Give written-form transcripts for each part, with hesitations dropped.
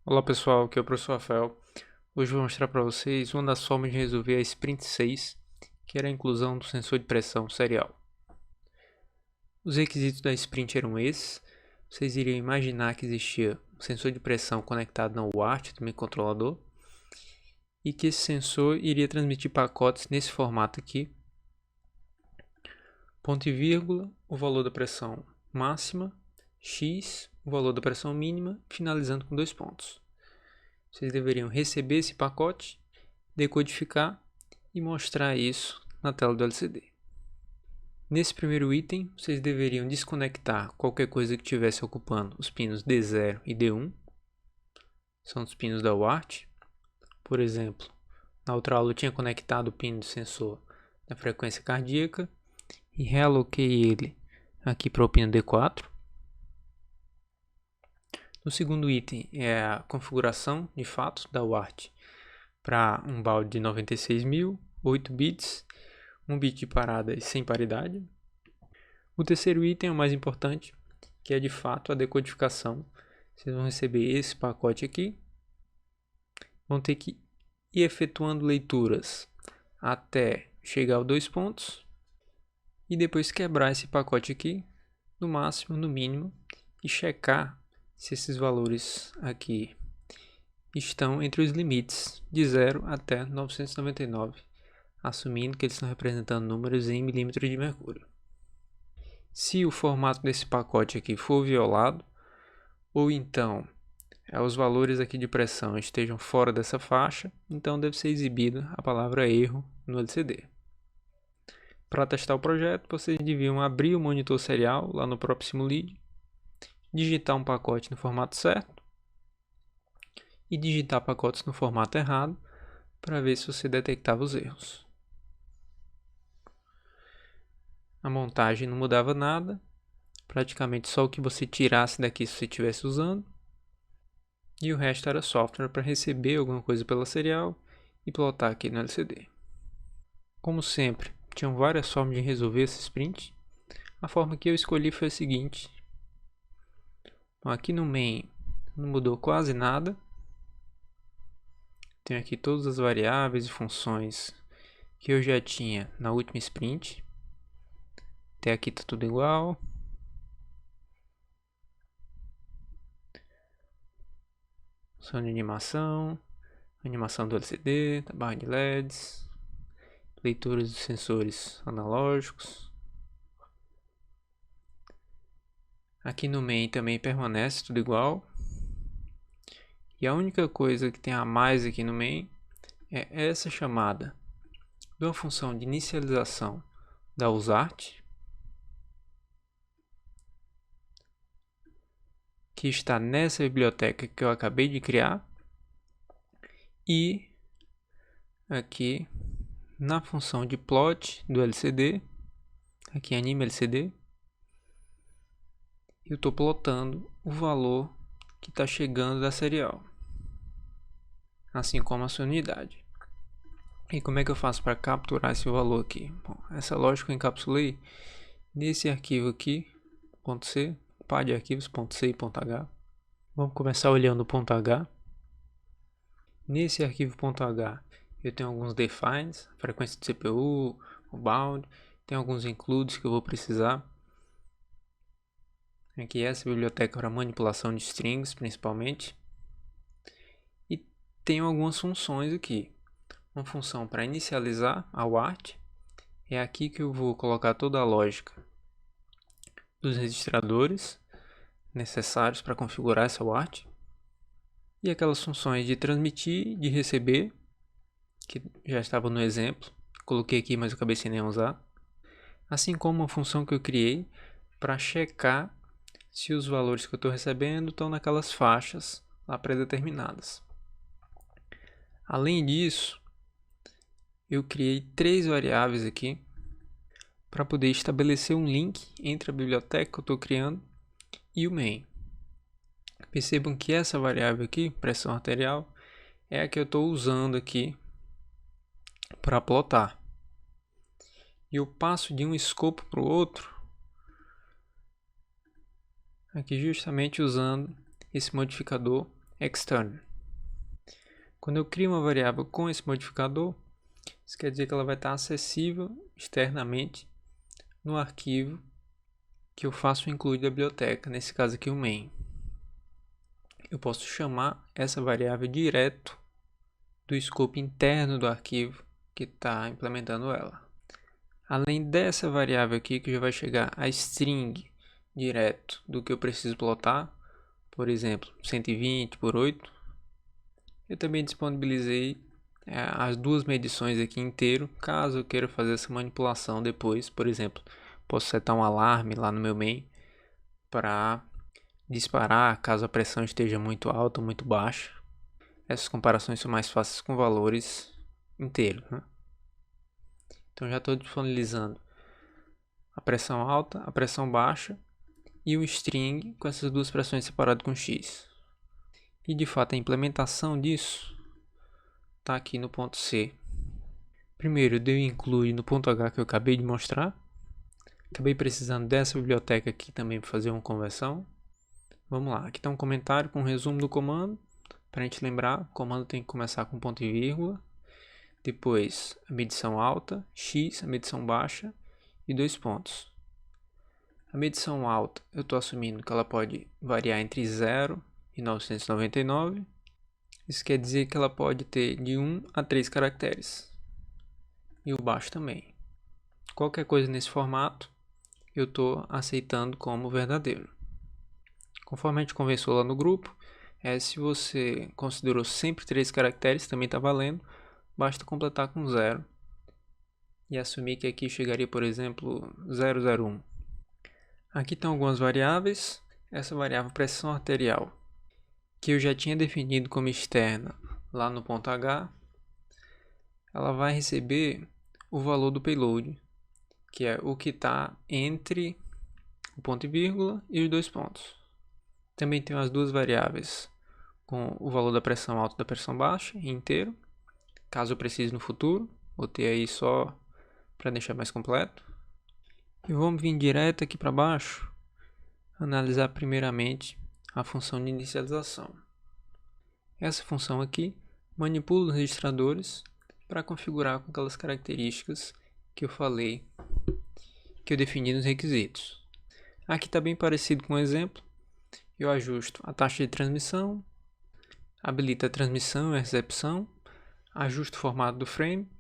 Olá pessoal, aqui é o professor Rafael. Hoje eu vou mostrar para vocês uma das formas de resolver a Sprint 6, que era a inclusão do sensor de pressão serial. Os requisitos da Sprint eram esses. Vocês iriam imaginar que existia um sensor de pressão conectado na UART do microcontrolador e que esse sensor iria transmitir pacotes nesse formato aqui, ponto e vírgula, o valor da pressão máxima, x, o valor da pressão mínima, finalizando com 2 pontos. Vocês deveriam receber esse pacote, decodificar e mostrar isso na tela do LCD. Nesse primeiro item, vocês deveriam desconectar qualquer coisa que estivesse ocupando os pinos D0 e D1. São os pinos da UART. Por exemplo, na outra aula eu tinha conectado o pino do sensor da frequência cardíaca e realoquei ele aqui para o pino D4. No segundo item é a configuração de fato da UART para um balde de 96.000, 8 bits, 1 bit de parada e sem paridade. O terceiro item é o mais importante, que é de fato a decodificação. Vocês vão receber esse pacote aqui, vão ter que ir efetuando leituras até chegar aos 2 pontos e depois quebrar esse pacote aqui, no máximo, no mínimo, e checar se esses valores aqui estão entre os limites de 0 até 999, assumindo que eles estão representando números em milímetros de mercúrio. Se o formato desse pacote aqui for violado, ou então os valores aqui de pressão estejam fora dessa faixa, então deve ser exibida a palavra erro no LCD. Para testar o projeto, vocês deviam abrir o monitor serial lá no próprio Simulid, digitar um pacote no formato certo e digitar pacotes no formato errado para ver se você detectava os erros. A montagem não mudava nada, praticamente só o que você tirasse daqui se você estivesse usando, e o resto era software para receber alguma coisa pela serial e plotar aqui no LCD. Como sempre, tinham várias formas de resolver esse sprint. A forma que eu escolhi foi a seguinte. Então, aqui no main não mudou quase nada. Tenho aqui todas as variáveis e funções que eu já tinha na última sprint. Até aqui está tudo igual. Função de animação do LCD, da barra de LEDs, leituras dos sensores analógicos. Aqui no main também permanece tudo igual. E a única coisa que tem a mais aqui no main é essa chamada de uma função de inicialização da USART, que está nessa biblioteca que eu acabei de criar, e aqui na função de plot do LCD, aqui anime LCD, eu estou plotando o valor que está chegando da serial, assim como a sua unidade. E como é que eu faço para capturar esse valor aqui? Bom, essa lógica eu encapsulei nesse arquivo aqui, .c, par de arquivos .c e .h. Vamos começar olhando o .h. Nesse arquivo .h eu tenho alguns defines, frequência de CPU, o bound, tem alguns includes que eu vou precisar. Aqui essa biblioteca para manipulação de strings principalmente. E tenho algumas funções aqui. Uma função para inicializar a UART, é aqui que eu vou colocar toda a lógica dos registradores necessários para configurar essa UART. E aquelas funções de transmitir, de receber, que já estava no exemplo, coloquei aqui, mas eu acabei sem nem usar. Assim como uma função que eu criei para checar se os valores que eu estou recebendo estão naquelas faixas lá predeterminadas. Além disso, eu criei 3 variáveis aqui para poder estabelecer um link entre a biblioteca que eu estou criando e o main. Percebam que essa variável aqui, pressão arterial, é a que eu estou usando aqui para plotar. E eu passo de um escopo para o outro, aqui justamente usando esse modificador extern. Quando eu crio uma variável com esse modificador, isso quer dizer que ela vai estar acessível externamente no arquivo que eu faço o include da biblioteca, nesse caso aqui o main. Eu posso chamar essa variável direto do escopo interno do arquivo que está implementando ela. Além dessa variável aqui, que já vai chegar a string direto do que eu preciso plotar, por exemplo, 120 por 8, eu também disponibilizei as duas medições aqui inteiro, caso eu queira fazer essa manipulação depois. Por exemplo, posso setar um alarme lá no meu main para disparar caso a pressão esteja muito alta ou muito baixa. Essas comparações são mais fáceis com valores inteiros, né? Então já estou disponibilizando a pressão alta, a pressão baixa e um string com essas duas pressões separadas com x. E de fato a implementação disso está aqui no ponto C. Primeiro eu dei include no ponto H que eu acabei de mostrar. Acabei precisando dessa biblioteca aqui também para fazer uma conversão. Vamos lá, aqui está um comentário com um resumo do comando. Para a gente lembrar, o comando tem que começar com ponto e vírgula. Depois a medição alta, x, a medição baixa e 2 pontos. A medição alta eu estou assumindo que ela pode variar entre 0 e 999. Isso quer dizer que ela pode ter de 1 a 3 caracteres. E o baixo também. Qualquer coisa nesse formato eu estou aceitando como verdadeiro. Conforme a gente conversou lá no grupo, se você considerou sempre 3 caracteres, também está valendo. Basta completar com 0 e assumir que aqui chegaria, por exemplo, 001. Aqui estão algumas variáveis. Essa variável pressão arterial, que eu já tinha definido como externa lá no ponto H, ela vai receber o valor do payload, que é o que está entre o ponto e vírgula e os 2 pontos. Também tem as duas variáveis com o valor da pressão alta e da pressão baixa inteiro, caso eu precise no futuro. Botei aí só para deixar mais completo. E vamos vir direto aqui para baixo, analisar primeiramente a função de inicialização. Essa função aqui manipula os registradores para configurar com aquelas características que eu falei, que eu defini nos requisitos. Aqui está bem parecido com o exemplo. Eu ajusto a taxa de transmissão, habilito a transmissão e a recepção, ajusto o formato do frame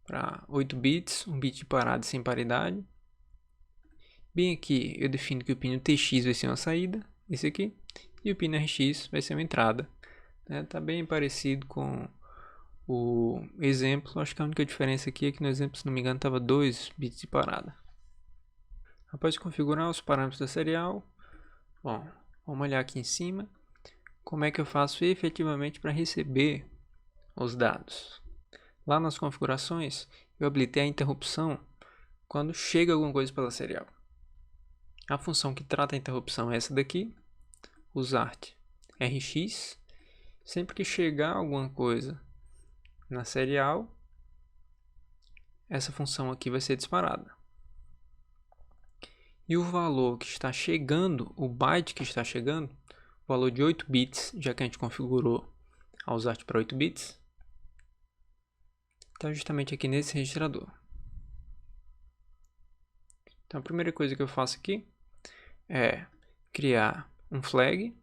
para 8 bits, 1 bit de parada sem paridade. Bem aqui eu defino que o pino TX vai ser uma saída, esse aqui, e o pino RX vai ser uma entrada. Tá bem parecido com o exemplo. Acho que a única diferença aqui é que no exemplo, se não me engano, estava 2 bits de parada. Após configurar os parâmetros da serial, bom, vamos olhar aqui em cima como é que eu faço efetivamente para receber os dados. Lá nas configurações eu habilitei a interrupção quando chega alguma coisa pela serial. A função que trata a interrupção é essa daqui, usart rx. Sempre que chegar alguma coisa na serial, essa função aqui vai ser disparada. E o valor que está chegando, o byte que está chegando, o valor de 8 bits, já que a gente configurou a usart para 8 bits, está justamente aqui nesse registrador. Então a primeira coisa que eu faço aqui é criar um flag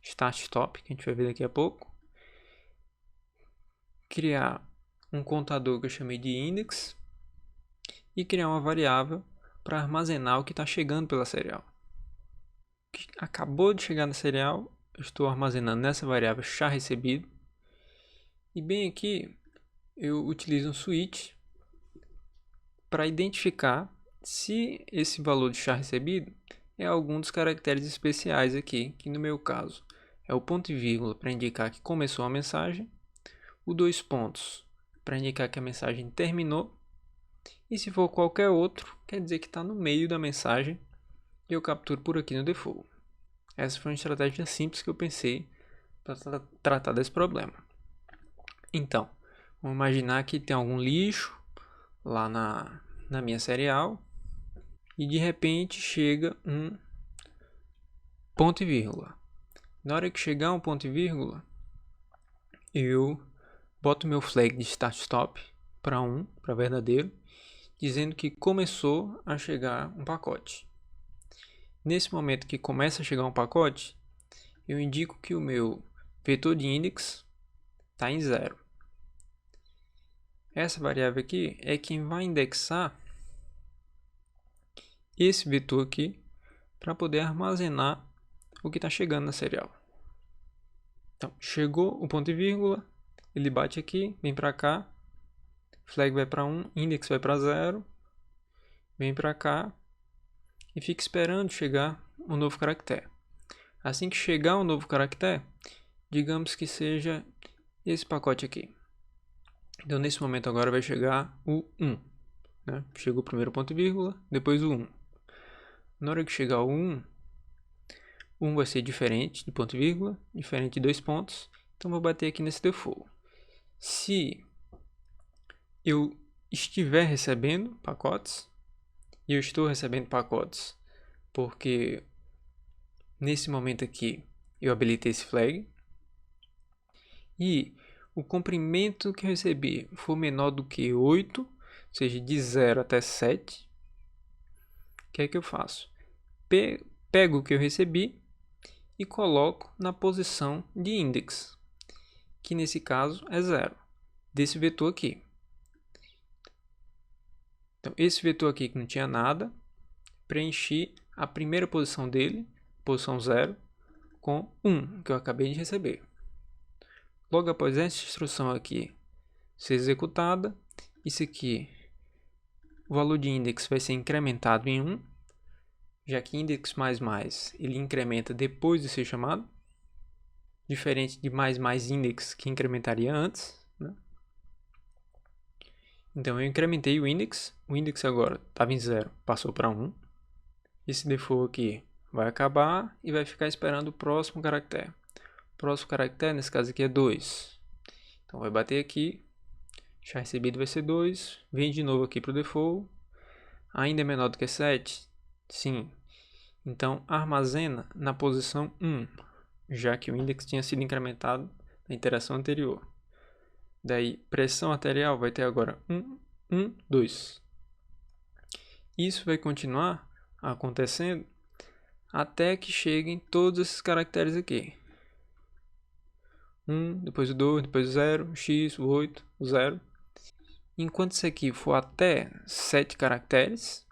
start stop, que a gente vai ver daqui a pouco. Criar um contador que eu chamei de index e criar uma variável para armazenar o que está chegando pela serial. O que acabou de chegar na serial, eu estou armazenando nessa variável char recebido. E bem aqui eu utilizo um switch para identificar se esse valor de char recebido é algum dos caracteres especiais aqui, que no meu caso é o ponto e vírgula para indicar que começou a mensagem, o 2 pontos para indicar que a mensagem terminou, e se for qualquer outro, quer dizer que está no meio da mensagem e eu capturo por aqui no default. Essa foi uma estratégia simples que eu pensei para tratar desse problema. Então, vamos imaginar que tem algum lixo lá na minha serial e de repente chega um ponto e vírgula. Na hora que chegar um ponto e vírgula, eu boto meu flag de start-stop para 1, para verdadeiro, dizendo que começou a chegar um pacote. Nesse momento que começa a chegar um pacote, eu indico que o meu vetor de index está em 0. Essa variável aqui é quem vai indexar esse vetor aqui para poder armazenar o que está chegando na serial. Então, chegou o ponto e vírgula, ele bate aqui, vem para cá, flag vai para 1, index vai para 0, vem para cá e fica esperando chegar um novo caractere. Assim que chegar um novo caractere, digamos que seja esse pacote aqui. Então, nesse momento agora vai chegar o 1. Né? Chegou o primeiro ponto e vírgula, depois o 1. Na hora que chegar o 1, 1 vai ser diferente de ponto e vírgula, diferente de 2 pontos. Então, vou bater aqui nesse default. Se eu estiver recebendo pacotes, e eu estou recebendo pacotes porque nesse momento aqui eu habilitei esse flag, e o comprimento que eu recebi for menor do que 8, ou seja, de 0 até 7, o que é que eu faço? Pego o que eu recebi e coloco na posição de index, que nesse caso é 0, desse vetor aqui. Então, esse vetor aqui que não tinha nada, preenchi a primeira posição dele, posição 0, com 1, que eu acabei de receber. Logo após essa instrução aqui ser executada, isso aqui, o valor de index vai ser incrementado em 1, já que index mais ele incrementa depois de ser chamado, diferente de mais index que incrementaria antes, né? Então eu incrementei o index agora estava em 0, passou para 1. Esse default aqui vai acabar e vai ficar esperando o próximo caractere. O próximo caractere, nesse caso aqui, é 2. Então vai bater aqui, já recebido vai ser 2, vem de novo aqui para o default. Ainda é menor do que 7? Sim. Então armazena na posição 1, já que o index tinha sido incrementado na interação anterior. Daí pressão arterial vai ter agora 1, 1, 2. Isso vai continuar acontecendo até que cheguem todos esses caracteres aqui. 1, depois o 2, depois o 0, o x, o 8, o 0. Enquanto isso aqui for até 7 caracteres,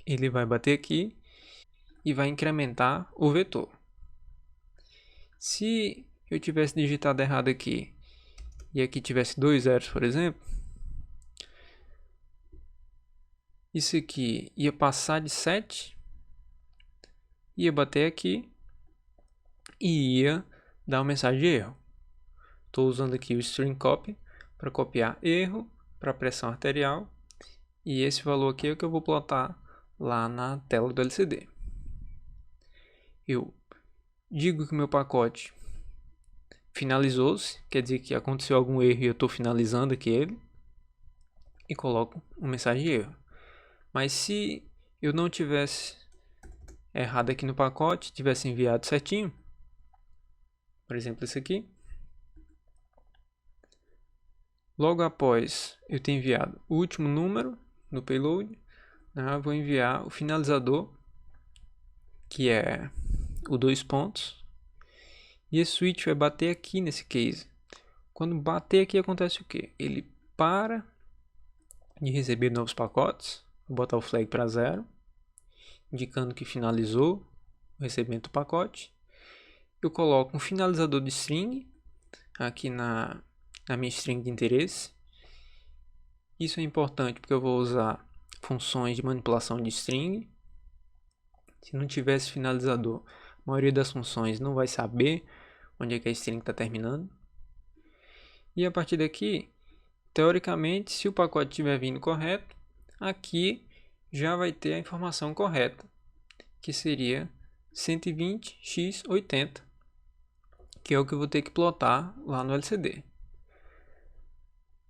ele vai bater aqui e vai incrementar o vetor. Se eu tivesse digitado errado aqui e aqui tivesse 2 zeros, por exemplo, isso aqui ia passar de 7, ia bater aqui e ia dar uma mensagem de erro. Estou usando aqui o string copy para copiar erro para pressão arterial, e esse valor aqui é o que eu vou plotar lá na tela do LCD. Eu digo que o meu pacote finalizou-se, quer dizer que aconteceu algum erro e eu estou finalizando aqui ele, e coloco uma mensagem de erro. Mas se eu não tivesse errado aqui no pacote, tivesse enviado certinho, por exemplo esse aqui, logo após eu ter enviado o último número no payload, eu vou enviar o finalizador, que é o 2 pontos, e esse switch vai bater aqui nesse case. Quando bater aqui acontece o que? Ele para de receber novos pacotes, vou botar o flag para 0, indicando que finalizou o recebimento do pacote. Eu coloco um finalizador de string aqui na minha string de interesse. Isso é importante porque eu vou usar funções de manipulação de string. Se não tivesse finalizador, a maioria das funções não vai saber onde é que a string está terminando. E a partir daqui, teoricamente, se o pacote estiver vindo correto, aqui já vai ter a informação correta, que seria 120x80, que é o que eu vou ter que plotar lá no LCD.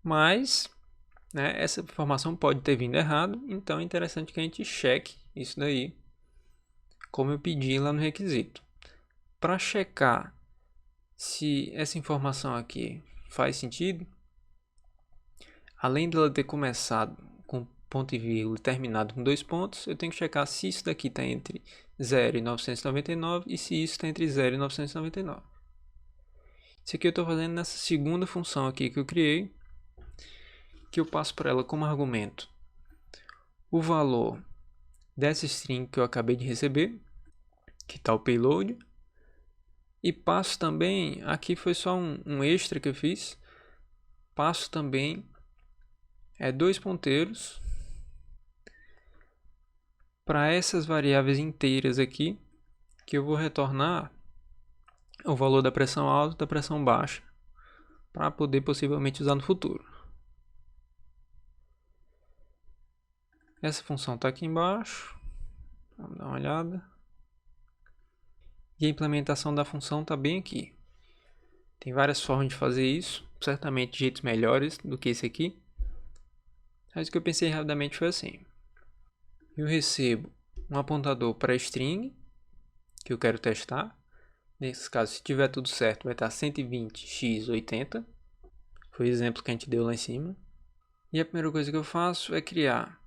Mas, né, essa informação pode ter vindo errado, então é interessante que a gente cheque isso daí, como eu pedi lá no requisito. para checar se essa informação aqui faz sentido, além dela ter começado com ponto e vírgula e terminado com 2 pontos, eu tenho que checar se isso daqui está entre 0 e 999 e se isso está entre 0 e 999. Isso aqui eu estou fazendo nessa segunda função aqui que eu criei, que eu passo para ela como argumento o valor dessa string que eu acabei de receber, que está o payload, e passo também, aqui foi só um extra que eu fiz, passo também 2 ponteiros para essas variáveis inteiras aqui, que eu vou retornar o valor da pressão alta e da pressão baixa, para poder possivelmente usar no futuro. Essa função está aqui embaixo, vamos dar uma olhada. E a implementação da função está bem aqui. Tem várias formas de fazer isso, certamente jeitos melhores do que esse aqui. Mas o que eu pensei rapidamente foi assim. Eu recebo um apontador para a string, que eu quero testar. Nesse caso, se tiver tudo certo, vai estar 120x80. Foi o exemplo que a gente deu lá em cima. E a primeira coisa que eu faço é criar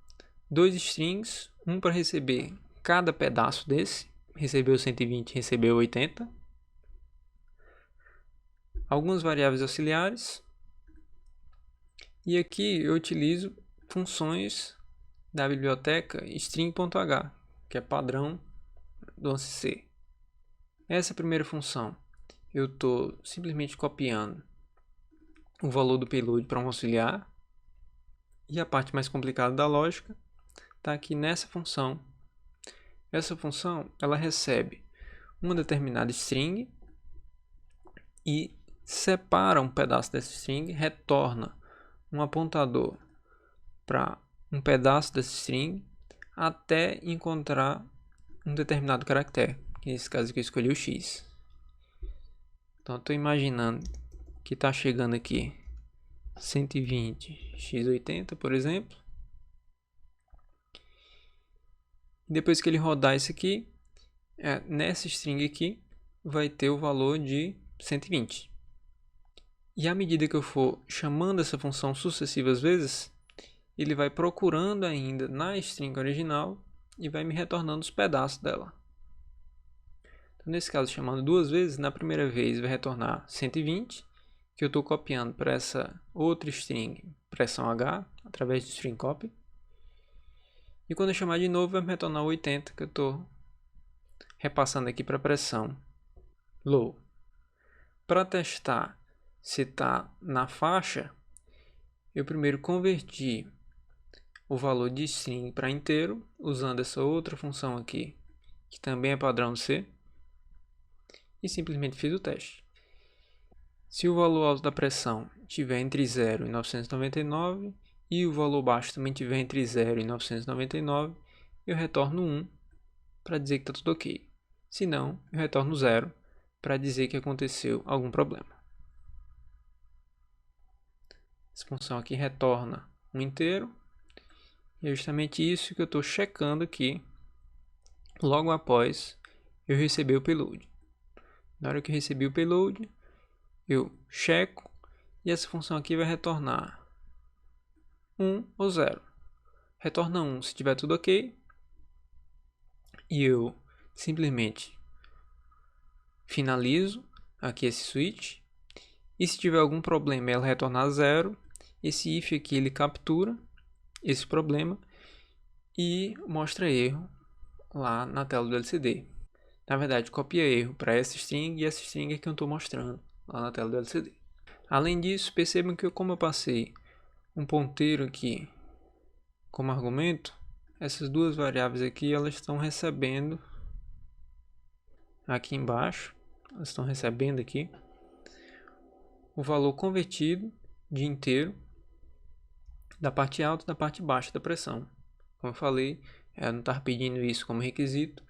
2 strings, um para receber cada pedaço desse. Recebeu 120, recebeu 80. Algumas variáveis auxiliares. E aqui eu utilizo funções da biblioteca string.h, que é padrão do ANSI C. Essa primeira função, eu estou simplesmente copiando o valor do payload para um auxiliar. E a parte mais complicada da lógica está aqui nessa função. Essa função ela recebe uma determinada string e separa um pedaço dessa string, retorna um apontador para um pedaço dessa string até encontrar um determinado caractere. Nesse caso aqui eu escolhi o x. Então estou imaginando que está chegando aqui 120x80, por exemplo. Depois que ele rodar isso aqui, nessa string aqui vai ter o valor de 120. E à medida que eu for chamando essa função sucessivas vezes, ele vai procurando ainda na string original e vai me retornando os pedaços dela. Então, nesse caso, chamando 2 vezes, na primeira vez vai retornar 120, que eu estou copiando para essa outra string, pressão H, através do string copy. E quando eu chamar de novo, vai me retornar 80, que eu estou repassando aqui para a pressão low. Para testar se está na faixa, eu primeiro converti o valor de string para inteiro, usando essa outra função aqui, que também é padrão C, e simplesmente fiz o teste. Se o valor alto da pressão estiver entre 0 e 999, e o valor baixo também estiver entre 0 e 999, eu retorno 1 para dizer que está tudo ok. Se não, eu retorno 0 para dizer que aconteceu algum problema. Essa função aqui retorna um inteiro. E é justamente isso que eu estou checando aqui logo após eu receber o payload. Na hora que eu recebi o payload, eu checo e essa função aqui vai retornar 1 ou 0. Retorna 1 se tiver tudo ok. E eu simplesmente finalizo aqui esse switch. E se tiver algum problema, ela retornar 0. Esse if aqui ele captura esse problema e mostra erro lá na tela do LCD. Na verdade, copia erro para essa string e essa string é que eu estou mostrando lá na tela do LCD. Além disso, percebam que como eu passei um ponteiro aqui como argumento, essas duas variáveis aqui elas estão recebendo aqui embaixo, elas estão recebendo aqui o valor convertido de inteiro da parte alta e da parte baixa da pressão. Como eu falei, eu não estava pedindo isso como requisito,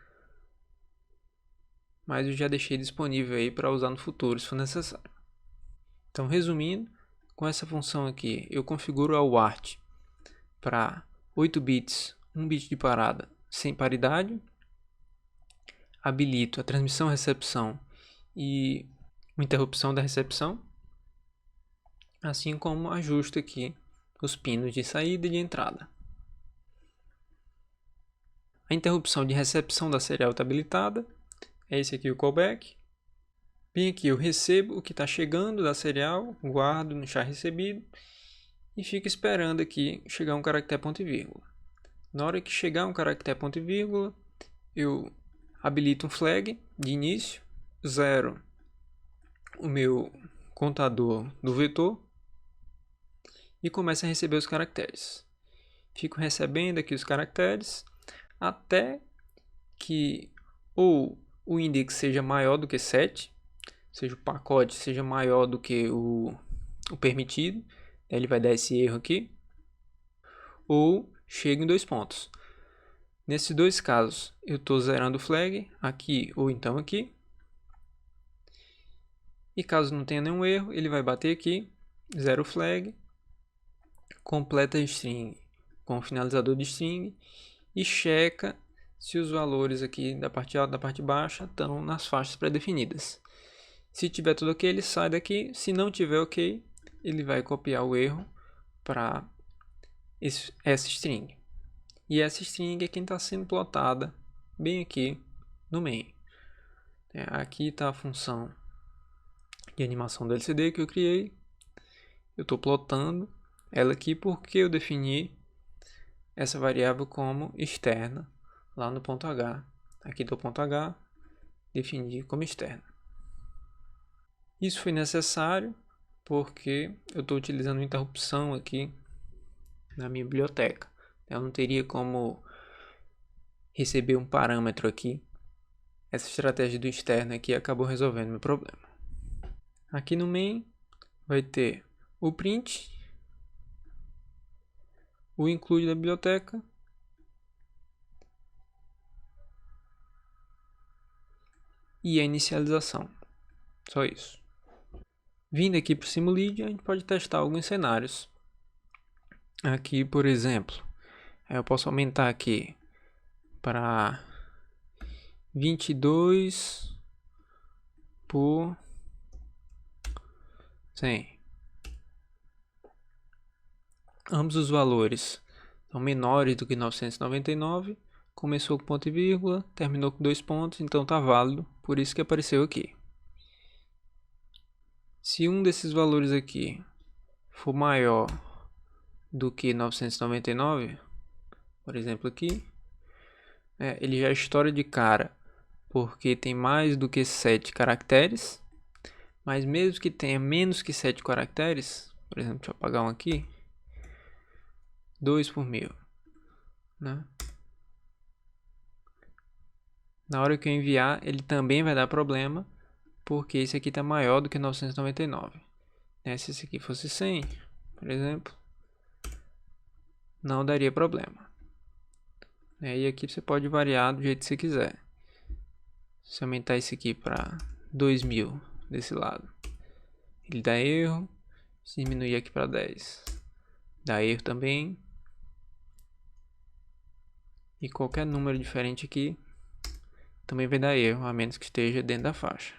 mas eu já deixei disponível aí para usar no futuro se for necessário. Então, resumindo, com essa função aqui, eu configuro a UART para 8 bits, 1 bit de parada sem paridade, habilito a transmissão e recepção e uma interrupção da recepção, assim como ajusta aqui os pinos de saída e de entrada. A interrupção de recepção da serial está habilitada. É esse aqui o callback. Bem aqui eu recebo o que está chegando da serial, guardo no char recebido e fico esperando aqui chegar um caractere ponto e vírgula. Na hora que chegar um caractere ponto e vírgula, eu habilito um flag de início, zero o meu contador do vetor e começo a receber os caracteres. Fico recebendo aqui os caracteres até que ou o index seja maior do que 7, ou seja, o pacote seja maior do que o permitido, ele vai dar esse erro aqui, ou chega em 2 pontos. Nesses dois casos, eu estou zerando o flag aqui ou então aqui. E caso não tenha nenhum erro, ele vai bater aqui, zero flag, completa a string com o finalizador de string e checa se os valores aqui da parte alta e da parte baixa estão nas faixas pré-definidas. Se tiver tudo ok, ele sai daqui. Se não tiver ok, ele vai copiar o erro para essa string. E essa string é quem está sendo plotada bem aqui no main. Aqui está a função de animação do LCD que eu criei. Eu estou plotando ela aqui porque eu defini essa variável como externa lá no ponto H. Aqui do ponto H, defini como externa. Isso foi necessário porque eu estou utilizando uma interrupção aqui na minha biblioteca. Eu não teria como receber um parâmetro aqui. Essa estratégia do externo aqui acabou resolvendo meu problema. Aqui no main vai ter o print, o include da biblioteca e a inicialização. Só isso. Vindo aqui para o Simulid, a gente pode testar alguns cenários. Aqui, por exemplo, eu posso aumentar aqui para 22 por 100. Ambos os valores são menores do que 999. Começou com ponto e vírgula, terminou com 2 pontos, então está válido, por isso que apareceu aqui. Se um desses valores aqui for maior do que 999, por exemplo aqui, ele já estoura de cara, porque tem mais do que 7 caracteres, mas mesmo que tenha menos que 7 caracteres, por exemplo, deixa eu apagar um aqui, 2 por 1000, né? Na hora que eu enviar, ele também vai dar problema, porque esse aqui está maior do que 999. Se esse aqui fosse 100, por exemplo, não daria problema. E aqui você pode variar do jeito que você quiser. Se aumentar esse aqui para 2000 desse lado, ele dá erro. Se diminuir aqui para 10, dá erro também. E qualquer número diferente aqui também vai dar erro, a menos que esteja dentro da faixa.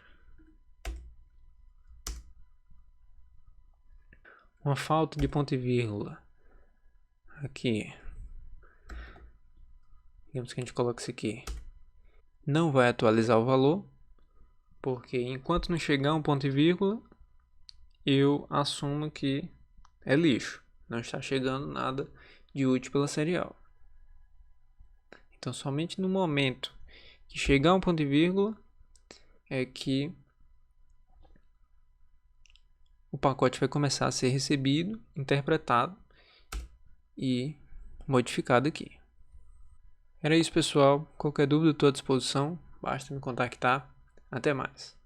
Uma falta de ponto e vírgula aqui, digamos que a gente coloca isso aqui, não vai atualizar o valor, porque enquanto não chegar um ponto e vírgula, eu assumo que é lixo, não está chegando nada de útil pela serial. Então somente no momento que chegar um ponto e vírgula é que o pacote vai começar a ser recebido, interpretado e modificado aqui. Era isso, pessoal. Qualquer dúvida, estou à disposição. Basta me contactar. Até mais.